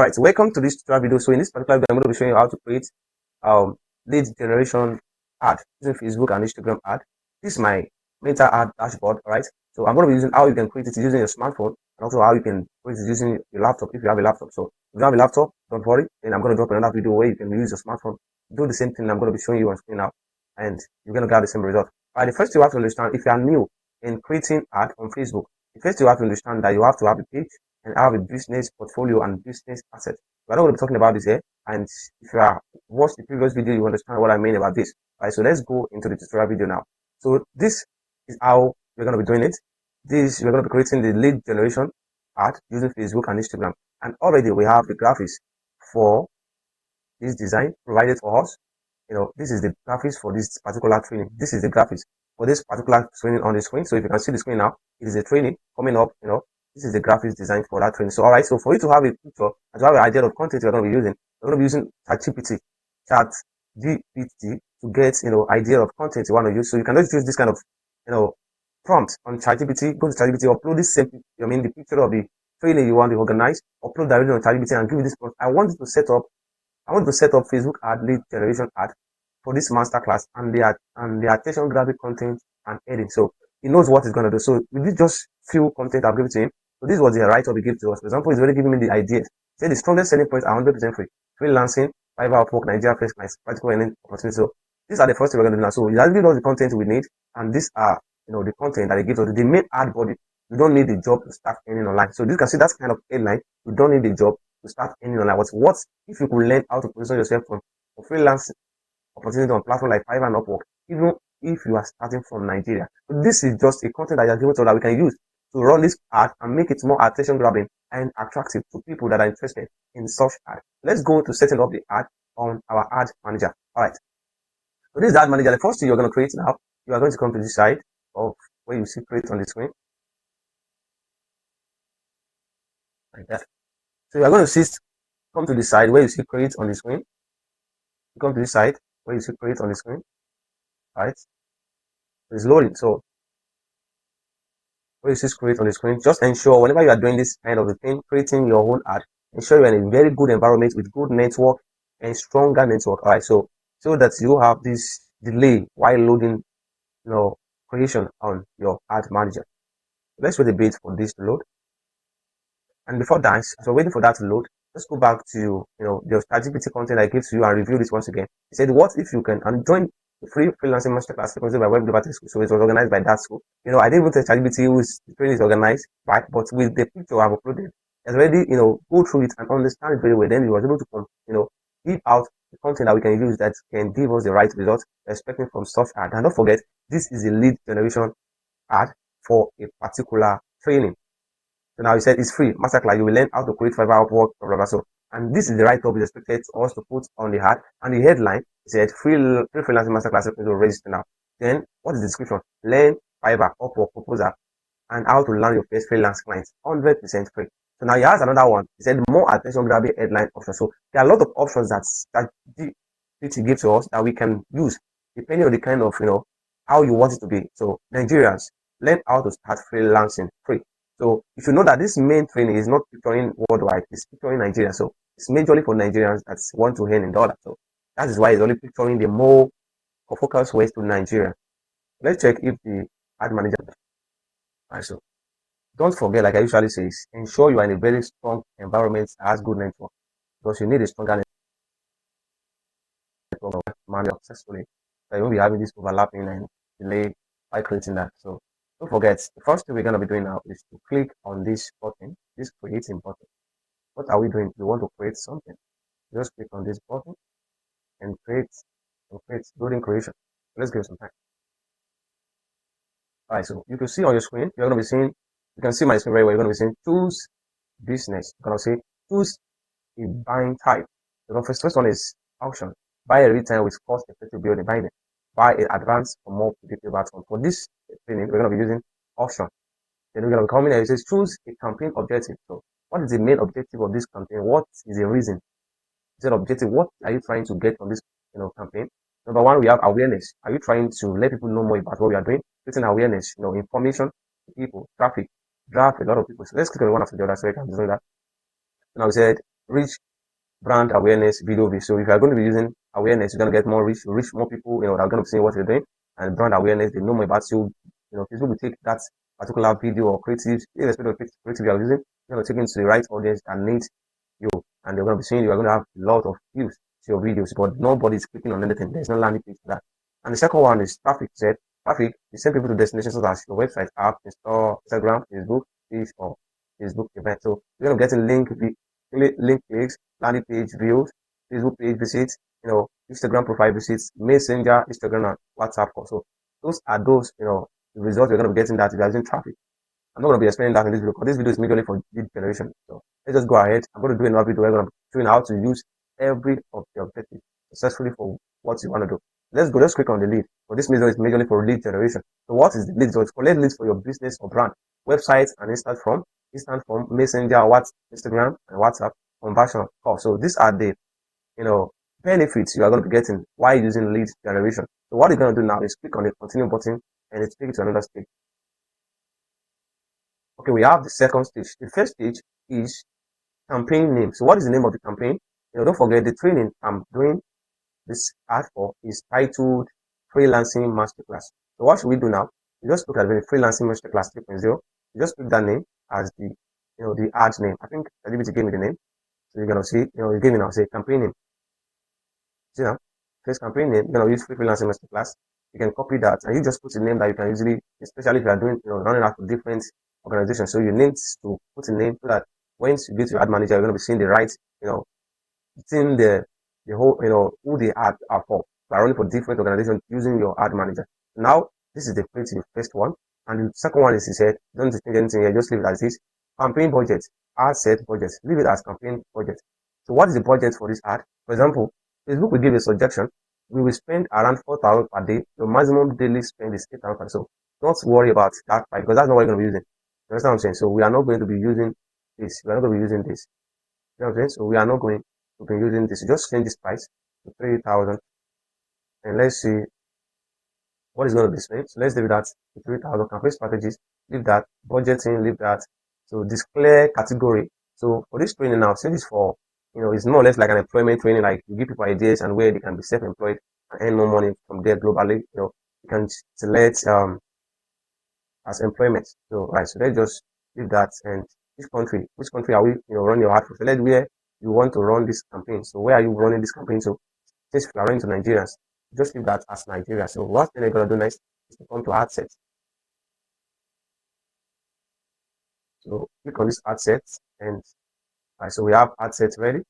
Alright, so welcome to this tutorial video. So in this particular video, I'm going to be showing you how to create lead generation ad using Facebook and Instagram ad. This is my meta ad dashboard. Alright, so I'm going to be using how you can create it using your smartphone and also how you can create it using your laptop if you have a laptop. So if you have a laptop, don't worry. Then I'm going to drop another video where you can use your smartphone. Do the same thing I'm going to be showing you on screen now, and you're going to get the same result. Alright, the first you have to understand, if you are new in creating ad on Facebook, the first you have to understand that you have to have a page and have a business portfolio and business asset. We're not going to be talking about this here. And if you have watched the previous video, you understand what I mean about this. Right, so let's go into the tutorial video now. So this is how we're going to be doing it. We're going to be creating the lead generation ad using Facebook and Instagram. And already we have the graphics for this design provided for us. This is the graphics for this particular training. This is the graphics for this particular training on the screen. So if you can see the screen now, it is a training coming up. This is the graphics designed for that training. So alright, so for you to have a picture and to have an idea of content you're going to be using, you're going to be using ChatGPT to get idea of content you want to use. So you can just use this kind of prompt on ChatGPT. Go to ChatGPT, upload this same the picture of the training you want to organize, upload directly on ChatGPT and give you this prompt. I want to set up Facebook ad lead generation ad for this masterclass and the attention graphic content and editing. So he knows what he's going to do. So with this just few content I've given to him, so this was the write-up he gave to us. For example, he's already giving me the ideas. Say the strongest selling points are 100% free. Freelancing, Fiverr, Upwork, Nigeria, first clients, practical earning opportunity. So these are the first thing we're going to do now. So he already knows the content we need, and these are the content that he gives us. The main ad body. You don't need the job to start earning online. So you can see that's kind of headline. You don't need the job to start earning online. What if you could learn how to position yourself for freelancing opportunity on platforms like Fiverr and Upwork, even if you are starting from Nigeria. So this is just a content that you are given so that we can use to run this ad and make it more attention grabbing and attractive to people that are interested in such ad. Let's go to setting up the ad on our ad manager. Alright. So this is the ad manager. The first thing you're going to create now, you are going to come to this side of where you see create on the screen. Like that. So you are going to come to the side where you see create on the screen. You come to this side where you see create on the screen. Right? It's loading. So where you see create on the screen, just ensure whenever you are doing this kind of a thing, creating your own ad, ensure you're in a very good environment with good network and stronger network. Alright, so that you have this delay while loading creation on your ad manager. Let's wait a bit for this to load. And before that, so waiting for that to load, let's go back to the ChatGPT content I gave to you and review this once again. He said, what if you can join the free freelancing masterclass sponsored by Web Developer School? So it was organized by that school. I didn't even tell ChatGPT whose training is organized by, but with the picture I've uploaded, it's already go through it and understand it very well. Then he was able to give out the content that we can use that can give us the right results expecting from such ad. And don't forget, this is a lead generation ad for a particular training. So now he said it's free masterclass. You will learn how to create Fiverr, Upwork, blah, blah, blah. So, and this is the right topic expected us to put on the ad. And the headline said free freelancing masterclass to register now. Then what is the description? Learn Fiverr, Upwork, proposal, and how to land your first freelance clients. 100% free. So now he has another one. He said more attention grabbing headline options. So there are a lot of options that GPT gives to us that we can use depending on the kind of how you want it to be. So Nigerians, learn how to start freelancing free. So you should know that this main training is not featuring worldwide, it's featuring Nigeria. So it's majorly for Nigerians that want to earn in dollars. So that is why it's only featuring the more focused ways to Nigeria. Let's check if the ad manager. Alright, so don't forget, like I usually say, ensure you are in a very strong environment that has good network, because you need a stronger network to manage successfully. So you won't be having this overlapping and delay by creating that. So don't forget, the first thing we're going to be doing now is to click on this button, this creating button. What are we doing? We want to create something. Just click on this button and create loading creation. Let's give it some time. Alright, so you can see on your screen, you're going to be seeing, you can see my screen very well. You're going to be seeing choose business. You're going to say choose a buying type. The first one is auction. Buy a return with cost effective building buying. Buy in advance for more predictable outcome. For this training, we're going to be using auction. Then we're going to be coming and it says choose a campaign objective. So what is the main objective of this campaign? What is the reason? Is it objective? What are you trying to get from this campaign? Number one, we have awareness. Are you trying to let people know more about what we are doing? Getting awareness, information to people, traffic, draft a lot of people. So let's click on one after the other so I can do that. Now we said reach brand awareness video. So if you are going to be using awareness, you're going to get more reach more people, that are going to be seeing what you're doing. And brand awareness, they know more about you. Facebook will take that particular video or creative, irrespective of creative you are using, you're going to take it to the right audience that needs you. And they're going to be seeing you are going to have a lot of views to your videos, but nobody's clicking on anything. There's no landing page for that. And the second one is traffic. Traffic, you send people to destinations such as your website, app, install, Instagram, Facebook page, or Facebook event. So you're going to get a link clicks, landing page views, Facebook page visits, Instagram profile visits, Messenger, Instagram, and WhatsApp also. Those are those, the results you're going to be getting that if you're using traffic. I'm not going to be explaining that in this video because this video is mainly for lead generation. So let's just go ahead. I'm going to do another video where I'm going to show you how to use every of the objectives successfully for what you want to do. Let's go. Let's click on the lead. So this video is mainly for lead generation. So what is the lead? So it's collect leads for your business or brand, websites and instant form, Messenger, WhatsApp, Instagram, and WhatsApp conversion cost. So these are the benefits you are going to be getting while using lead generation. So what you're going to do now is click on the continue button and it's take you to another stage. Okay, we have the second stage. The first stage is campaign name. So what is the name of the campaign? Don't forget the training I'm doing this ad for is titled Freelancing Masterclass. So what should we do now? You just look at the Freelancing Masterclass 3.0. You just pick that name as the ad name. I think ChatGPT gave me the name. So you're gonna see, you gave me now say campaign name. See now, first campaign name, you're gonna use Freelancing Masterclass. You can copy that and you just put a name that you can easily, especially if you are doing, running out of different organizations. So you need to put a name so that once you get to your ad manager, you're gonna be seeing the right, seeing the whole, who the ad are for. So running for different organizations using your ad manager. Now, this is the first one. And the second one is, he said, don't change anything here, just leave it as this. Campaign budget, ad set budget, leave it as campaign budget. So what is the budget for this ad? For example, Facebook will give a suggestion. We will spend around 4,000 per day. The maximum daily spend is 8,000 per day. So don't worry about that price because that's not what you're going to be using. You understand what I'm saying? So we are not going to be using this. We are not going to be using this. You know what I'm saying? So we are not going to be using this. Just change this price to 3,000. And let's see what is going to be spent. So let's leave that to 3,000. Campaign strategies, leave that. Budgeting, leave that. So display category. So for this training now, since it's for, it's more or less like an employment training, like you give people ideas and where they can be self-employed and earn more money from there globally. You can select as employment. So right, so let's just leave that. And which country are we, running your ad for? Select where you want to run this campaign. So where are you running this campaign? So since we are running to Nigeria, just leave that as Nigeria. So what thing you're gonna do next is to come to ad sets. So click on this ad sets and right, so we have ad sets ready.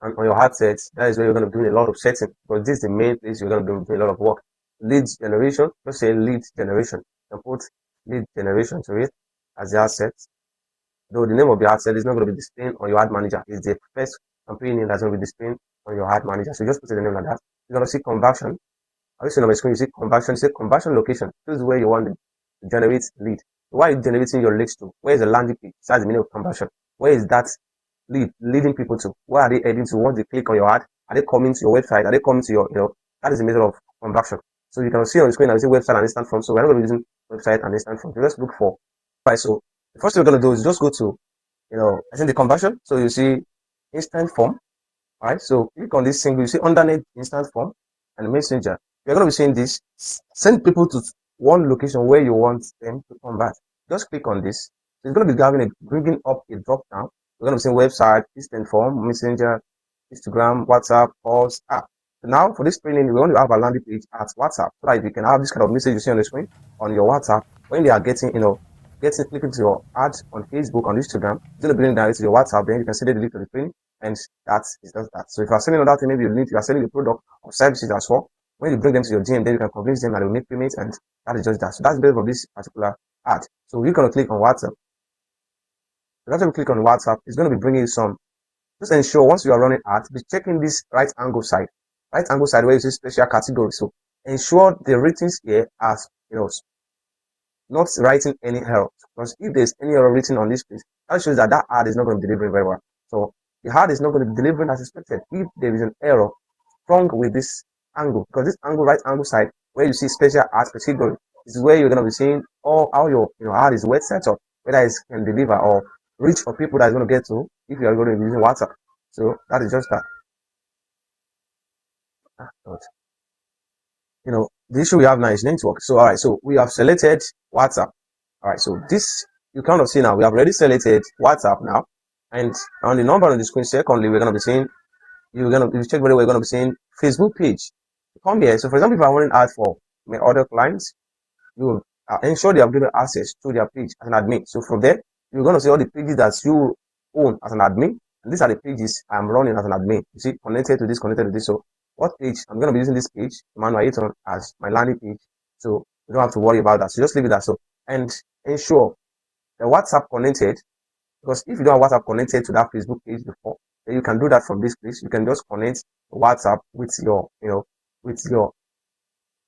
And on your ad sets, that is where you're going to be doing a lot of setting because this is the main place you're going to be doing a lot of work. Lead generation, just say lead generation and put lead generation to it as the ad set. Though the name of the ad set is not going to be displaying on your ad manager, it's the first campaign name that's going to be displaying on your ad manager. So just put the name like that. You're going to see conversion. Are you seeing on my screen? You see conversion, say conversion location. This is where you want to generate lead. Why are you generating your leads to? Where is the landing page? That's the meaning of conversion. Where is that leading people to? Where are they heading to? Once they click on your ad, are they coming to your website? Are they coming to your, that is the method of conversion. So you can see on the screen, I see website and instant form. So we're not going to be using website and instant form. So let's look for, right. So the first thing we're going to do is just go to, I think the conversion. So you see instant form. All right. So click on this single, you see underneath instant form and messenger. You're going to be seeing this. Send people to one location where you want them to convert. Just click on this. So it's going to be bringing up a drop down. We're going to be seeing website, instant form, messenger, Instagram, WhatsApp, calls, app. So now for this training, we want to have a landing page at WhatsApp so that you can have this kind of message you see on the screen on your WhatsApp when they are getting, clicking to your ads on Facebook, on Instagram. It's going to bring directly to your WhatsApp. Then you can see the link to the training, and that is just that. So if you are selling another thing, maybe you are selling a product or services as well. When you bring them to your GM, then you can convince them that they will make payments, and that is just that. So that's the base of this particular ad. So we're going to click on WhatsApp. So after we click on WhatsApp, it's going to be bringing you some. Just ensure once you are running ads, be checking this right angle side where you see special category. So ensure the ratings here are, not writing any error. Because if there's any error written on this page, that shows that ad is not going to be delivering very well. So the ad is not going to be delivering as expected if there is an error wrong with this angle. Because this angle, right angle side, where you see special ads category, this is where you're going to be seeing all how your ad is well set up, whether it can deliver or reach of people that is going to get to if you are going to be using WhatsApp. So that is just that. But, the issue we have now is network. So all right, so we have selected WhatsApp. All right, so this you kind of see now. We have already selected WhatsApp now, and on the number on the screen, secondly, we're going to be seeing if you check very well, we're going to be seeing Facebook page. Come here. So for example, if I'm running ads for my other clients, you ensure they have given access to their page as an admin. So from there, you're going to see all the pages that you own as an admin. And these are the pages I'm running as an admin. You see, connected to this, connected to this. So what page? I'm going to be using this page, Manual Aton, as my landing page. So you don't have to worry about that. So just leave it that. So, and ensure the WhatsApp connected, because if you don't have WhatsApp connected to that Facebook page before, then you can do that from this place. You can just connect WhatsApp with your, with your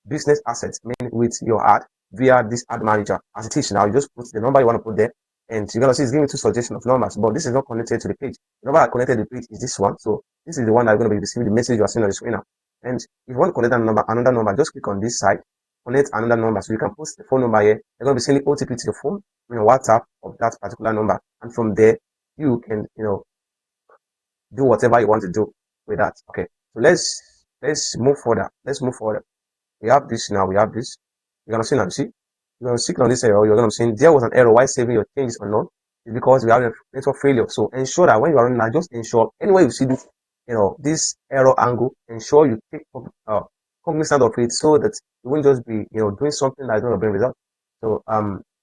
business assets, meaning with your ad via this ad manager. As it is now, you just put the number you want to put there, and you're gonna see it's giving two suggestions of numbers, but this is not connected to the page. The number that connected to the page is this one. So this is the one that's going to be receiving the message you are seeing on the screen now. And if you want to connect another number, just click on this side, connect another number. So you can put the phone number here. They're going to be sending OTP to the phone, WhatsApp of that particular number, and from there you can, do whatever you want to do with that. Okay. So let's move further. Let's move further. We have this now. We have this. You're gonna see now. See, you're gonna click on this error. You're gonna see there was an error. Why saving your changes or not? It's because we have a network failure. So ensure that when you are running, just ensure anywhere you see this, this error angle, ensure you take cognizance of it so that you won't just be, doing something that is not bring result. So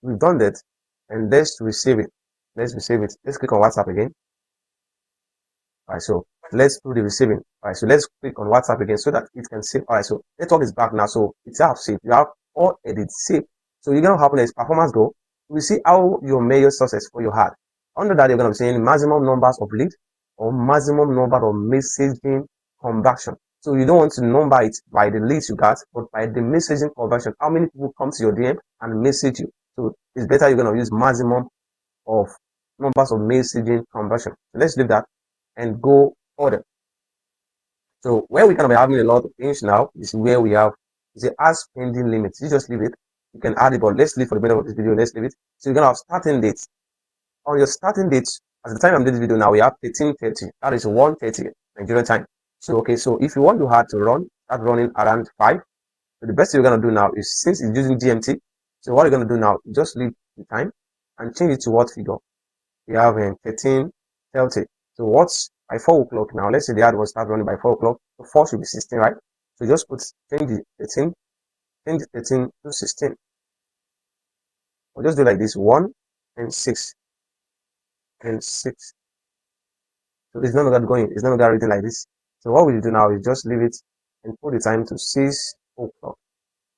we've done that, and let's receive it. Let's receive it. Let's click on WhatsApp again. Alright, so let's do the receiving. Alright, so let's click on WhatsApp again so that it can save. Alright, so network is back now. So it's have saved. You have all edits saved. So you're gonna happen is performance go. We see how you measure success for your ad. Under that, you're gonna be seeing maximum numbers of lead or maximum number of messaging conversion. So you don't want to number it by the leads you got, but by the messaging conversion. How many people come to your DM and message you? So it's better you're gonna use maximum of numbers of messaging conversion. So let's leave that and go further. So where we can be having a lot of things now is where we have the ad spending limits. You just leave it. You can add it, but let's leave for the middle of this video. Let's leave it. So you're gonna have starting dates. On your starting dates, at the time I'm doing this video now, we have 13:30. That is 1:30 Nigerian time. So okay, so if you want to have to start running around 5. So the best you're gonna do now is, since it's using GMT, so what you're gonna do now, just leave the time and change it to what figure? We have 13:30. So what's by 4 o'clock now? Let's say the ad will start running by 4 o'clock. So 4 should be 16, right? So just change the 13 to 16. We'll just do like this: 1 and 6 and 6. So it's none of that going. It's none of that reading like this. So what we do now is just leave it and put the time to 6 o'clock.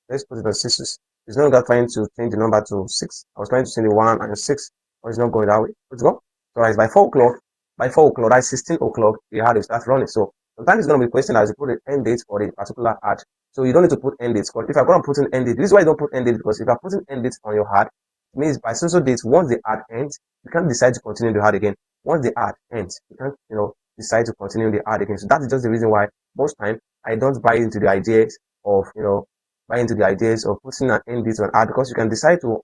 Let's put it on 6. It's not that trying to change the number to 6. I was trying to change the 1 and 6, but it's not going that way. Let's go. So it's by 4 o'clock. By 4 o'clock, that's 16 o'clock, the ad will start running. So sometimes it's going to be a question as you put an end date for a particular ad. So you don't need to put end dates. But if I'm going to put an end date, this is why you don't put end date, because if you're putting end dates on your ad, it means by so dates, once the ad ends, you can't decide to continue the ad again. Once the ad ends, you can't, decide to continue the ad again. So that is just the reason why most time I don't buy into the ideas of, putting an end date on an ad, because you can decide to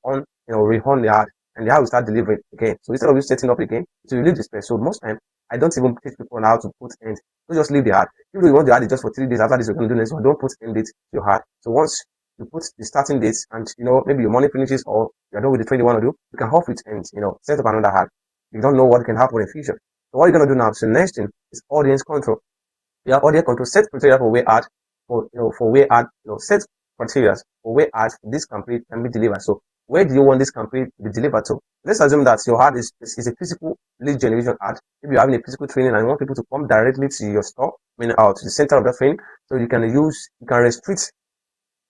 rerun the ad, and the ad will start delivering again. So instead of you setting up again, so you leave the space. So most time I don't even teach people on how to put end. So just leave the ad. If you want the ad just for 3 days, after this you're going to do next one, don't put end date to your ad. So once you put the starting dates and maybe your money finishes or you're done with the trade you want to do, you can off it and set up another ad. You don't know what can happen in the future. So what you're going to do now, so next thing is audience control. You have audience control, set criteria for where ad, set criteria for where ads for this campaign can be delivered. So where do you want this campaign to be delivered to? Let's assume that your ad is a physical lead generation ad. If you're having a physical training and you want people to come directly to your store, to the center of the training, so you can restrict,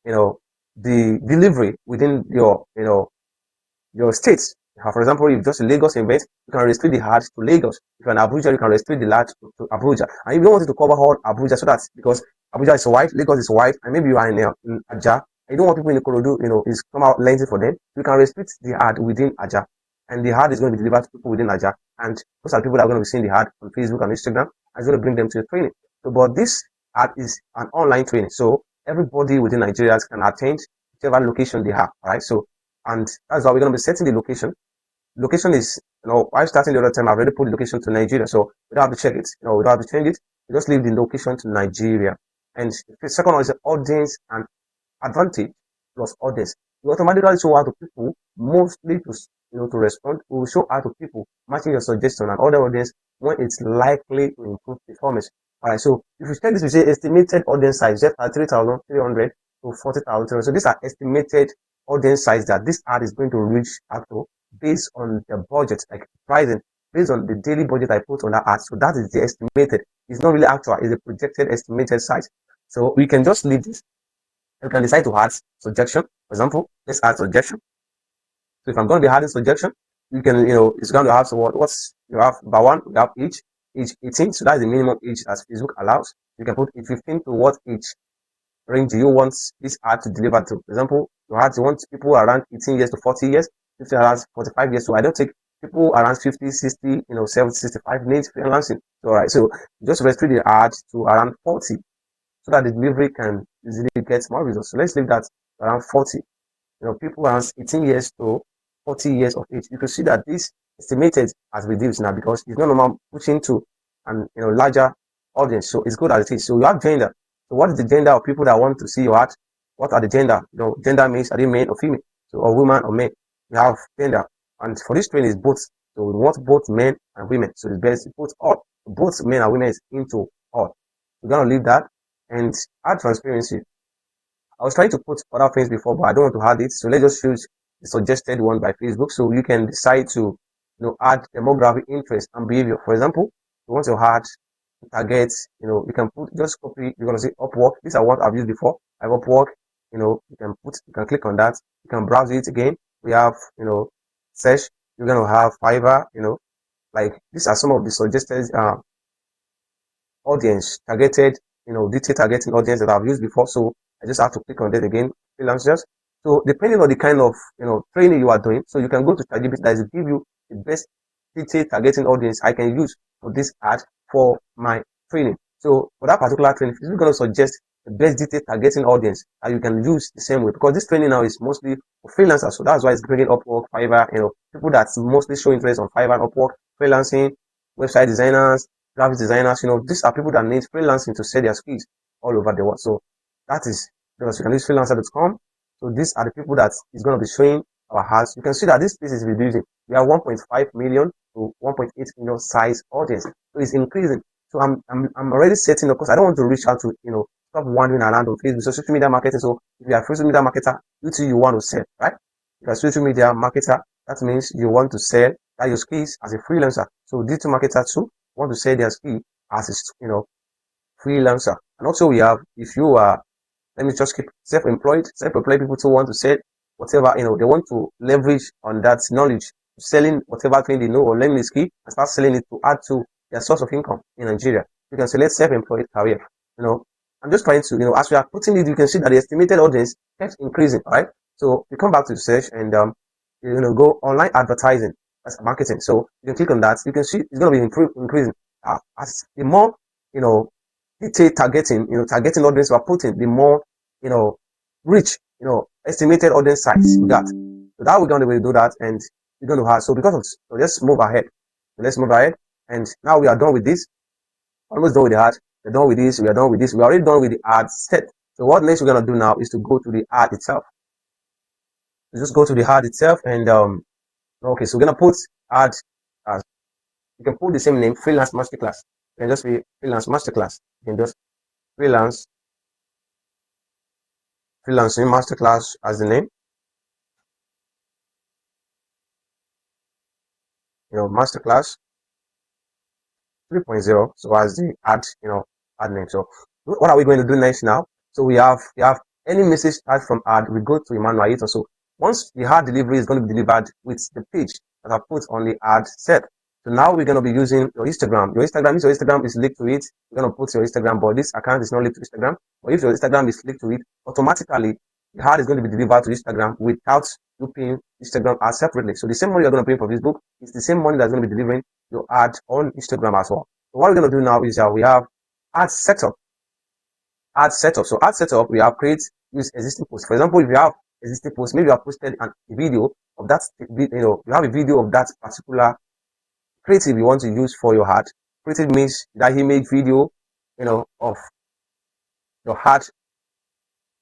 the delivery within your states. For example, if just a Lagos event, you can restrict the ad to Lagos. If you're in Abuja, you can restrict the ad to Abuja. And if you don't want it to cover all Abuja, so that's because Abuja is white, Lagos is white, and maybe you are in Aja, you don't want people in the Ikorodu, is come out lengthy for them. You can restrict the ad within Aja, and the ad is going to be delivered to people within Aja, and those are people that are going to be seeing the ad on Facebook and Instagram, and it's going to bring them to the training. So, but this ad is an online training, so everybody within Nigeria can attend whichever location they have. All right, so and that's how we're going to be setting the location. Location is while starting the other time, I've already put the location to Nigeria, so we don't have to check it. We don't have to change it. We just leave the location to Nigeria. And the second one is the audience and advantage plus audience. You automatically show out to people mostly to respond. We will show out to people matching your suggestion and other audience when it's likely to improve performance. Alright, so if you check this, we say estimated audience size just at 3,300 to 40,000. So these are estimated audience size that this ad is going to reach out to based on the budget, like pricing, based on the daily budget I put on that ad. So that is the estimated. It's not really actual, it's a projected estimated size. So we can just leave this. You can decide to add suggestion. For example, let's add suggestion. So if I'm going to be adding suggestion, you can, it's going to have, so what's, you have by one, you have age 18. So that's the minimum age as Facebook allows. You can put 15 to what age range do you want this ad to deliver to. For example, you want people around 18 years to 40 years, 50 around 45 years. So I don't take people around 50, 60, 70, 65 needs freelancing. So, all right. So just restrict the ad to around 40 so that the delivery can easily get more results. So let's leave that around 40. People around 18 years to 40 years of age. You can see that this estimated has reduced now because it's no longer pushing to an larger audience. So it's good as it is. So you have gender. So what is the gender of people that want to see your art? What are the gender? Gender means are they male or female? So or woman or men. You have gender. And for this training is both. So we want both men and women. So it's best both all. Both men and women is into all. We're gonna leave that and add transparency. I was trying to put other things before, but I don't want to add it. So let's just choose the suggested one by Facebook. So you can decide to, add demographic, interest, and behavior. For example, you want to add targets, you can put, just copy, you're going to say Upwork. These are what I've used before. I have Upwork, you can click on that. You can browse it again. We have, search. You're going to have Fiverr, like these are some of the suggested, audience targeted, detail targeting audience that I've used before. So I just have to click on that again, freelancers. So depending on the kind of, training you are doing, so you can go to ChatGPT that will give you the best detail targeting audience I can use for this ad for my training. So for that particular training, it's going to suggest the best detail targeting audience that you can use the same way because this training now is mostly for freelancers. So that's why it's bringing Upwork, Fiverr, people that mostly show interest on Fiverr and Upwork, freelancing, website designers, graphic designers, these are people that need freelancing to sell their skills all over the world. So that is, because you can use freelancer.com. So these are the people that is going to be showing our ads. You can see that this space is reducing. We have 1.5 million to 1.8 million size audience. So it's increasing. So I'm already setting, of course, I don't want to reach out to, stop wandering around on Facebook. So social media marketing. So if you are a social media marketer, you want to sell, right? If you're a social media marketer, that means you want to sell that your skills as a freelancer. So digital marketer too want to sell their skill as a, freelancer. And also we have, if you are, let me just keep self-employed people too want to sell whatever, they want to leverage on that knowledge, selling whatever thing they know or learning the skill and start selling it to add to their source of income in Nigeria. You can select self-employed career. I'm just trying to, as we are putting it, you can see that the estimated audience keeps increasing, right? So we come back to the search and, go online advertising. That's marketing. So you can click on that. You can see it's going to be increasing. As the more, detailed targeting, targeting audience we are putting, the more, reach, estimated audience size we got. So that we're going to do that and we're going to have, so because of, so let's move ahead. So let's move ahead. And now we are done with this. Almost done with the ad. We're done with this. We are done with this. We're already done with the ad set. So what next we're going to do now is to go to the ad itself. So just go to the ad itself and, okay, so we're going to put ad as, you can put the same name, freelance masterclass. You can just be freelance masterclass. You can just freelancing masterclass as the name. Masterclass 3.0. So as the ad, ad name. So what are we going to do next now? So we have any message start from ad, we go to Emmanuel. So once the ad delivery is going to be delivered with the page that I put on the ad set. So now we're going to be using your Instagram. Your Instagram is linked to it. You're going to put your Instagram, but this account is not linked to Instagram. But if your Instagram is linked to it, automatically the ad is going to be delivered to Instagram without you paying Instagram ad separately. So the same money you're going to pay for Facebook is the same money that's going to be delivering your ad on Instagram as well. So what we're going to do now is we have ad setup. So ad setup, we have use existing posts. For example, if you have existing posts, maybe you have posted a video of that, you have a video of that particular creative you want to use for your ad. Creative means that image video, of your ad,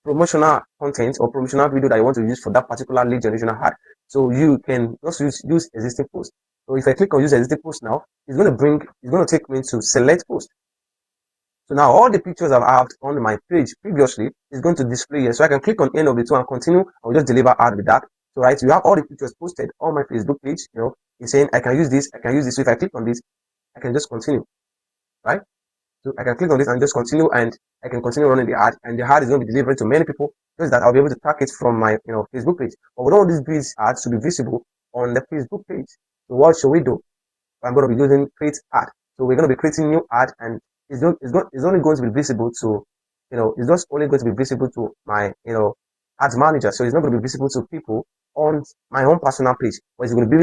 promotional content or promotional video that you want to use for that particular lead generation ad. So you can just use existing post. So if I click on use existing post now, it's going to take me to select post. So now all the pictures I've had on my page previously is going to display here. So I can click on any of the two and continue. I'll just deliver ad with that. So right, you have all the pictures posted on my Facebook page. It's saying I can use this, I can use this. So if I click on this, I can just continue, right? So I can click on this and just continue, and I can continue running the ad, and the ad is going to be delivered to many people, just that I'll be able to track it from my Facebook page. But we don't want these ads to be visible on the Facebook page. So what should we do? I'm going to be using create ad. So we're going to be creating new ad, and it's only going to be visible to, it's just only going to be visible to my, ads manager. So it's not going to be visible to people on my own personal page, but it's going to be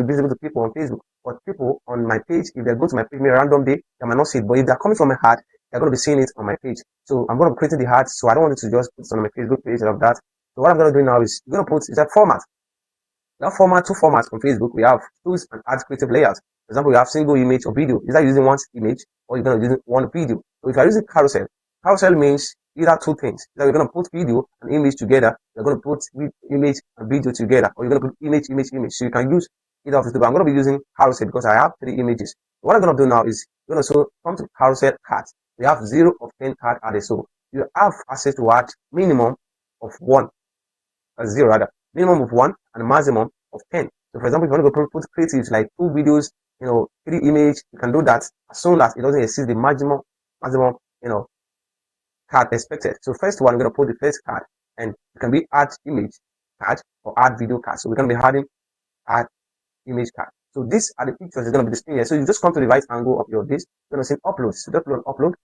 visible to people on Facebook. But people on my page, if they go to my page, maybe a random day, they might not see it. But if they're coming from my ad, they're going to be seeing it on my page. So I'm going to be creating the ad. So I don't want it to just put it on my Facebook page and of that. So what I'm going to do now is I'm going to put is that format. That format, two formats from Facebook. We have tools and ads creative layers. For example, we have single image or video. Is that using one image or you're going to use one video? So if you're using carousel means either two things. Either you're going to put video and image together, you're going to put image and video together, or you're going to put image. So you can use either of the two. But I'm going to be using carousel because I have 3 images. So what I'm going to do now is I'm going to come to carousel cards. We have 0 of 10 card added. So you have access to add minimum of 1. 0 rather, minimum of 1 and maximum of 10. So for example, if you want to put creatives like 2 videos, 3 image, you can do that as soon as it doesn't exceed the maximum, card expected. So first one, I'm going to put the first card, and it can be add image card or add video card. So we're going to be adding add image card. So these are the pictures you're going to be displaying here. So you just come to the right angle of your this. You're going to say upload. So upload.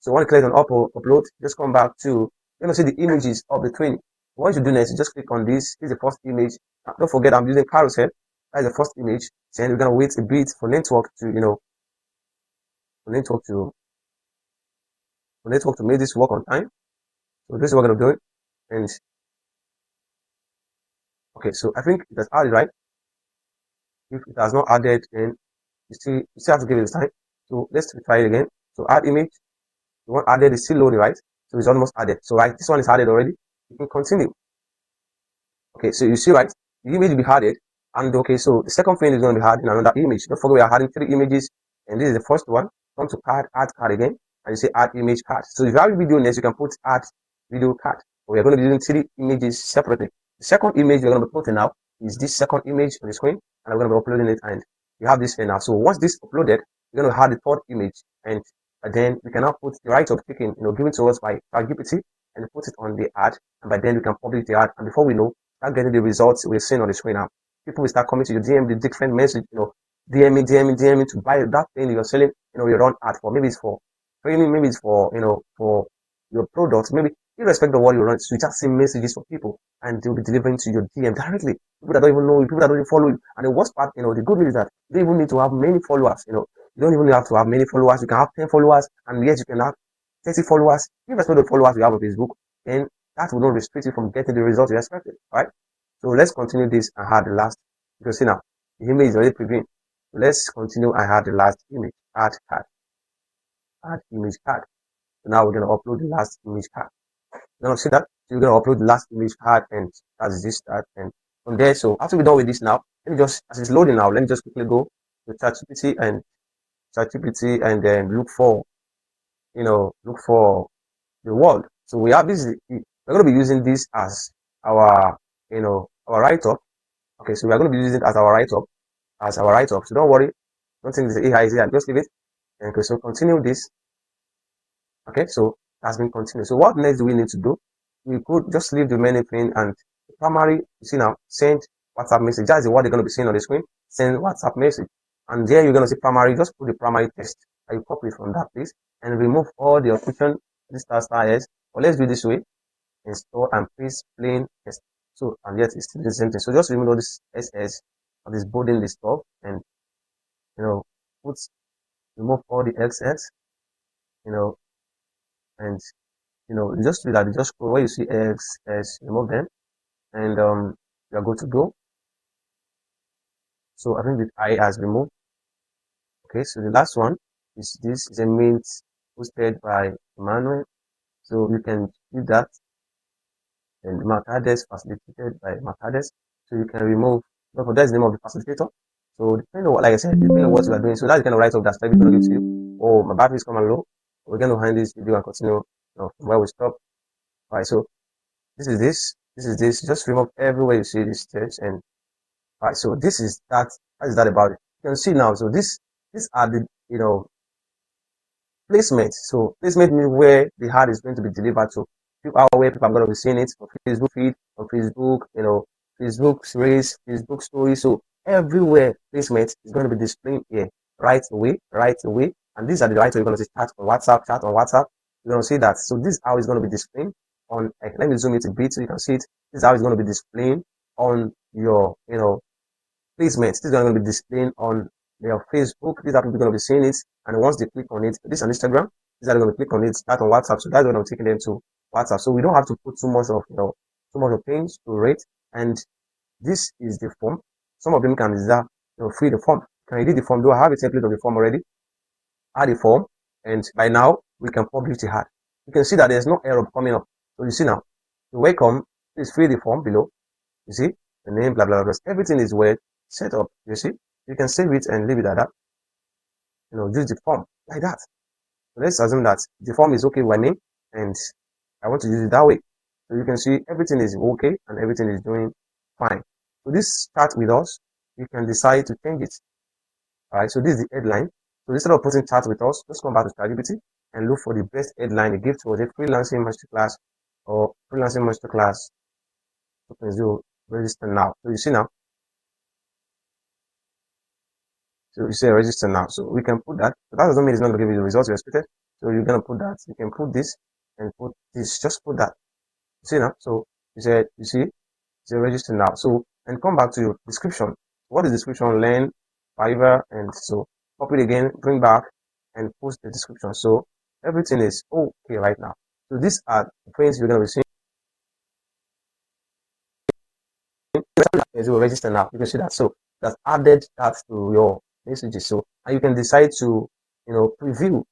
So when you click on upload, just come back to, you're going to see the images of the twin. What you do next, you just click on this. This is the first image. Don't forget, I'm using carousel. That's the first image. Then we're going to wait a bit for network to, for network to make this work on time. So this is what we're going to do. And okay, so I think it has added, right? If it has not added, then you still have to give it time. So let's try it again. So add image. The one added is still loading, right? So it's almost added. So right, this one is added already. You can continue. Okay, so you see, right? The image will be added. And okay, so the second thing is going to be added in another image. Don't forget we are adding 3 images. And this is the first one. Come to add card again. And you say add image card. So if you have a video next, you can put add video card. But we are going to be using 3 images separately. The second image we're going to be putting now is this second image on the screen. And I'm going to be uploading it. And you have this thing now. So once this uploaded, you're going to add the third image. And then we can now put the right of picking, given to us by ChatGPT, and put it on the ad. And by then we can publish the ad. And before we know, start getting the results we're seeing on the screen now. People will start coming to your DM, the different message, DM me to buy that thing you're selling, you run ad for. Maybe it's for training, maybe it's for, for your products, maybe irrespective of what you run, so you just send messages for people and they'll be delivering to your DM directly. People that don't even know you, people that don't even follow you. And the worst part, the good news is that you don't even need to have many followers, you don't even have to have many followers. You can have 10 followers, and yes, you can have 30 followers. Irrespective of the followers you have on Facebook, then that will not restrict you from getting the results you expected, right? So let's continue this and add the last. You can see now, the image is already previewing. Let's continue and add the last image. Add card. Add image card. So now we're going to upload the last image card. You know, see that? So you're going to upload the last image card, and that's this start. And from there, so after we're done with this now, let me just, as it's loading now, let me just quickly go to ChatGPT and then look for the world. So we have this, we're going to be using this as our, our write-up. Okay, so we're going to be using it as our write-up, So don't worry. Don't think this AI is here. Just leave it. Okay, so continue this. Okay, so that's been continued. So what next do we need to do? We could just leave the menu thing and the primary, you see now, send WhatsApp message. That's what they're going to be seeing on the screen. Send WhatsApp message. And there you're going to see primary, just put the primary text. And you copy from that place and remove all the option, this star S. But let's do this way. Install and paste plain text. So, and yet it's still the same thing. So just remove all this SS or this bolding the stuff and, put, remove all the XS, you know, and, just do that. You just go where you see XS, remove them, and, you're good to go. So I think the I has removed. Okay, so the last one is this is a mint hosted by Emmanuel. So you can do that, and Mercades facilitated by Mercades. So you can remove, don't forget that's the name of the facilitator. So depending on what, like I said, depending on what you are doing. So that's the kind of write-up that's going to give to you. Oh, my battery is coming low. We're going to hand this video and continue, from where we stop. All right, so this is this. Just remove everywhere you see this text, and all right, so this is that. What is that about it? You can see now. So these are the placement. So placement means where the ad is going to be delivered to. People are where people are going to be seeing it on Facebook feed, on Facebook, Facebook race, Facebook story. So everywhere placement is going to be displaying here right away, right away. And these are the right way you're going to see chat on WhatsApp. You're going to see that. So this is how it's going to be displaying on, let me zoom it a bit so you can see it. This is how it's going to be displaying on your, placements. This is going to be displaying on their Facebook. These are people going to be seeing it. And once they click on it, this is on Instagram. These are going to click on it, start on WhatsApp. So that's what I'm taking them to WhatsApp. So we don't have to put too much of, too much of things to rate. And this is the form. Some of them can deserve, free the form. Can edit the form? Do I have a template of the form already? Add the form. And by now, we can publish the ad. You can see that there's no error coming up. So you see now, you welcome, please fill the form below. You see, the name, blah, blah, blah. Everything is well set up. You see, you can save it and leave it at that. Use the form like that. So let's assume that the form is okay with me and I want to use it that way. So you can see everything is okay and everything is doing fine. So this start with us. You can decide to change it. All right. So this is the headline. So instead of putting chat with us, just come back to ChatGPT and look for the best headline it gives to us, a freelancing masterclass or freelancing masterclass 2.0 register now. So you see now. So you say register now. So we can put that. So that doesn't mean it's not going to give you the results you expected. So you're going to put that. You can put this and put this. Just put that. You see now. So you see, register now. So, and come back to your description. What is description? Learn, Fiverr, and so copy it again, bring back and post the description. So everything is okay right now. So these are the things you're going to be seeing. As you register now, you can see that. So that's added that to your messages. So, and you can decide to, preview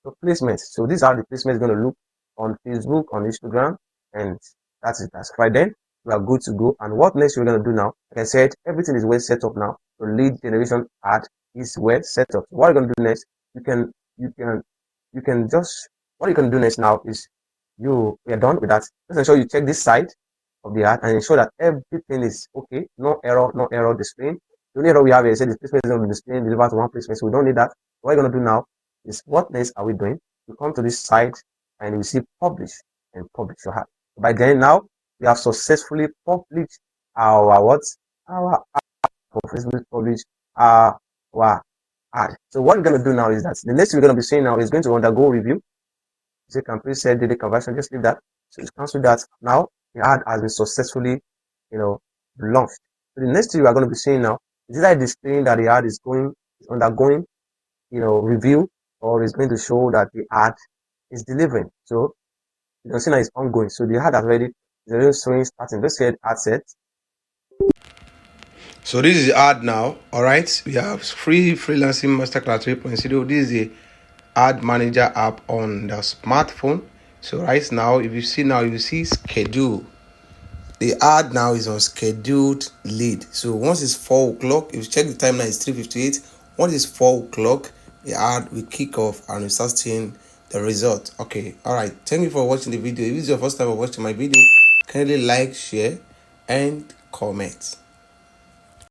the placements. So these are the placements going to look on Facebook, on Instagram, and that's it. That's right. Then we are good to go. And what next we're going to do now? Like I said, everything is well set up now. The lead generation ad is well set up. So what you're going to do next? You can just, what you can do next now is we are done with that. Just ensure you check this side of the ad and ensure that everything is okay. No error displaying. The only error we have is the placement is going to be displaying delivered to one placement. So we don't need that. What you're going to do now is what next are we doing? You come to this site and you see publish and publish your ad. By then now we have successfully published our what? Our Facebook publish our ad. So what we're going to do now is that the next we're going to be seeing now is going to undergo review. So you can please say daily conversion, just leave that. So it's cancel that. Now the ad has been successfully, launched. So the next thing we are going to be seeing now is either displaying that the ad is undergoing, review, or is going to show that the ad is delivering. So you can see now it's ongoing. So the ad has already is already showing starting. Let's get ad set. So this is the ad now. All right, we have free freelancing masterclass 3.0. This is the ad manager app on the smartphone. So right now, if you see schedule. The ad now is on scheduled lead. So once it's 4 o'clock, if you check the time now, it's 3:58. Once it's 4 o'clock, the ad will kick off and we start seeing the result. Okay, all right. Thank you for watching the video. If this is your first time of watching my video, kindly like, share, and comment.